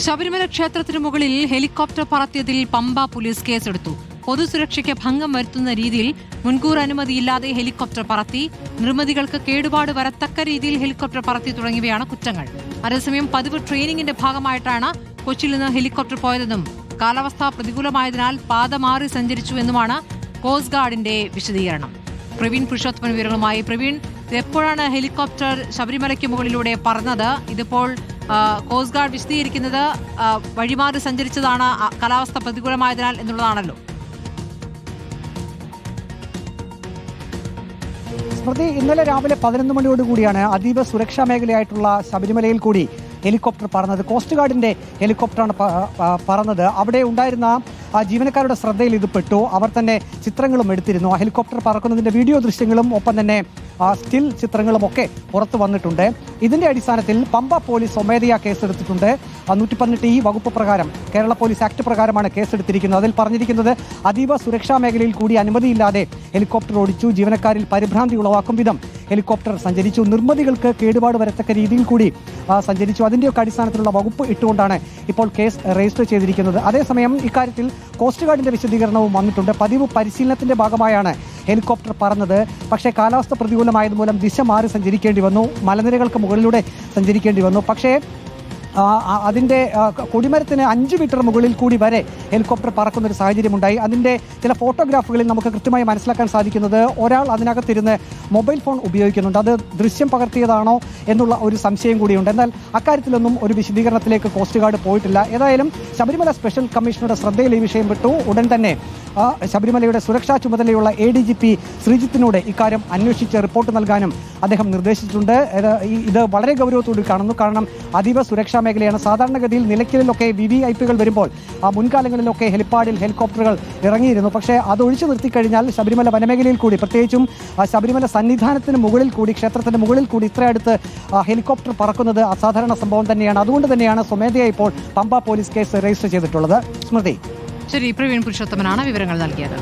ശബരിമല ക്ഷേത്രത്തിനു മുകളിൽ helicopter പറത്തിയതിൽ Pamba police കേസെടുത്തു. പൊതുസുരക്ഷയ്ക്ക് ഭംഗം വരുത്തുന്ന രീതിയിൽ മുൻകൂർ അനുമതിയില്ലാതെ ഹെലികോപ്റ്റർ പറത്തി, നിർമ്മിതികൾക്ക് കേടുപാട് വരത്തക്ക രീതിയിൽ ഹെലികോപ്റ്റർ പറത്തി തുടങ്ങിയവയാണ് കുറ്റങ്ങൾ. അതേസമയം പതിവ് ട്രെയിനിങ്ങിന്റെ ഭാഗമായിട്ടാണ് കൊച്ചിയിൽ നിന്ന് ഹെലികോപ്റ്റർ പോയതെന്നും കാലാവസ്ഥ പ്രതികൂലമായതിനാൽ പാത മാറി സഞ്ചരിച്ചു എന്നുമാണ് കോസ്റ്റ് ഗാർഡിന്റെ വിശദീകരണം. പ്രവീൺ പുരുഷോത്തമൻ വിവരങ്ങളുമായി. പ്രവീൺ, എപ്പോഴാണ് ഹെലികോപ്റ്റർ ശബരിമലയ്ക്ക് മുകളിലൂടെ പറന്നത്? ഇതിപ്പോൾ കോസ്റ്റ് ഗാർഡ് വിശദീകരിക്കുന്നത് വഴിമാറി സഞ്ചരിച്ചതാണ് കാലാവസ്ഥ പ്രതികൂലമായതിനാൽ എന്നുള്ളതാണല്ലോ. സ്മൃതി, ഇന്നലെ രാവിലെ 11 മണിയോടുകൂടിയാണ് അതീവ സുരക്ഷാ മേഖലയായിട്ടുള്ള ശബരിമലയിൽ കൂടി ഹെലികോപ്റ്റർ പറന്നത്. കോസ്റ്റ് ഗാർഡിന്റെ ഹെലികോപ്റ്ററാണ് പറന്നത്. അവിടെ ഉണ്ടായിരുന്ന ജീവനക്കാരുടെ ശ്രദ്ധയിൽ ഇത് പെട്ടു. അവർ തന്നെ ചിത്രങ്ങളും എടുത്തിരുന്നു. ആ ഹെലികോപ്റ്റർ പറക്കുന്നതിന്റെ വീഡിയോ ദൃശ്യങ്ങളും ഒപ്പം തന്നെ സ്റ്റിൽ ചിത്രങ്ങളും ഒക്കെ പുറത്തു വന്നിട്ടുണ്ട്. ഇതിന്റെ അടിസ്ഥാനത്തിൽ പമ്പ പോലീസ് സ്വമേധയാ കേസെടുത്തിട്ടുണ്ട്. 118 വകുപ്പ് പ്രകാരം, കേരള പോലീസ് ആക്ട് പ്രകാരമാണ് കേസെടുത്തിരിക്കുന്നത്. അതിൽ പറഞ്ഞിരിക്കുന്നത് അതീവ സുരക്ഷാ മേഖലയിൽ കൂടി അനുമതിയില്ലാതെ ഹെലികോപ്റ്റർ ഓടിച്ചു, ജീവനക്കാരിൽ പരിഭ്രാന്തി ഉളവാക്കും വിധം ഹെലികോപ്റ്റർ സഞ്ചരിച്ചു, നിർമ്മിതികൾക്ക് കേടുപാട് വരത്തക്ക രീതിയിൽ കൂടി സഞ്ചരിച്ചു. അതിൻ്റെയൊക്കെ അടിസ്ഥാനത്തിലുള്ള വകുപ്പ് ഇട്ടുകൊണ്ടാണ് ഇപ്പോൾ കേസ് രജിസ്റ്റർ ചെയ്തിരിക്കുന്നത്. അതേസമയം ഇക്കാര്യത്തിൽ കോസ്റ്റ് ഗാർഡിന്റെ വിശദീകരണവും വന്നിട്ടുണ്ട്. പതിവ് പരിശീലനത്തിന്റെ ഭാഗമായാണ് ഹെലികോപ്റ്റർ പറന്നത്. പക്ഷേ കാലാവസ്ഥ പ്രതികൂലമായതുമൂലം ദിശ മാറി സഞ്ചരിക്കേണ്ടി വന്നു, മലനിരകൾക്ക് മുകളിലൂടെ സഞ്ചരിക്കേണ്ടി വന്നു. പക്ഷേ അതിൻ്റെ കൊടിമരത്തിന് 5 മീറ്റർ മുകളിൽ കൂടി വരെ ഹെലികോപ്റ്റർ പറക്കുന്ന ഒരു സാഹചര്യമുണ്ടായി. അതിൻ്റെ ചില ഫോട്ടോഗ്രാഫുകളിൽ നമുക്ക് കൃത്യമായി മനസ്സിലാക്കാൻ സാധിക്കുന്നത് ഒരാൾ അതിനകത്തിരുന്ന് മൊബൈൽ ഫോൺ ഉപയോഗിക്കുന്നുണ്ട്. അത് ദൃശ്യം പകർത്തിയതാണോ എന്നുള്ള ഒരു സംശയം കൂടിയുണ്ട്. എന്നാൽ അക്കാര്യത്തിലൊന്നും ഒരു വിശദീകരണത്തിലേക്ക് കോസ്റ്റ് ഗാർഡ് പോയിട്ടില്ല. ഏതായാലും ശബരിമല സ്പെഷ്യൽ കമ്മീഷണറുടെ ശ്രദ്ധയിൽ ഈ വിഷയം വിട്ടു. ഉടൻ തന്നെ ശബരിമലയുടെ സുരക്ഷാ ചുമതലയുള്ള ADGP ശ്രീജിത്തിനോട് ഇക്കാര്യം അന്വേഷിച്ച് റിപ്പോർട്ട് നൽകാനും അദ്ദേഹം നിർദ്ദേശിച്ചിട്ടുണ്ട്. ഇത് വളരെ ഗൗരവത്തോടെ കാണുന്നു. കാരണം അതീവ സുരക്ഷാ മേഖലയാണ്. സാധാരണഗതിയിൽ നിലയ്ക്കലിലൊക്കെ VVIPകൾ വരുമ്പോൾ മുൻകാലങ്ങളിലൊക്കെ ഹെലിപ്പാഡിൽ ഹെലികോപ്റ്ററുകൾ ഇറങ്ങിയിരുന്നു. പക്ഷേ അത് ഒഴിച്ചു നിർത്തിക്കഴിഞ്ഞാൽ ശബരിമല വനമേഖലയിൽ കൂടി, പ്രത്യേകിച്ചും ശബരിമല സന്നിധാനത്തിന് മുകളിൽ കൂടി, ക്ഷേത്രത്തിന് മുകളിൽ കൂടി ഇത്ര അടുത്ത് ഹെലികോപ്റ്റർ പറക്കുന്നത് അസാധാരണ സംഭവം തന്നെയാണ്. അതുകൊണ്ട് തന്നെയാണ് സ്വമേധയാ ഇപ്പോൾ പമ്പ പോലീസ് കേസ് രജിസ്റ്റർ ചെയ്തിട്ടുള്ളത്. സ്മൃതി. ശരി, പ്രവീൺ പുരുഷോത്തമനാണ് വിവരങ്ങൾ നൽകിയത്.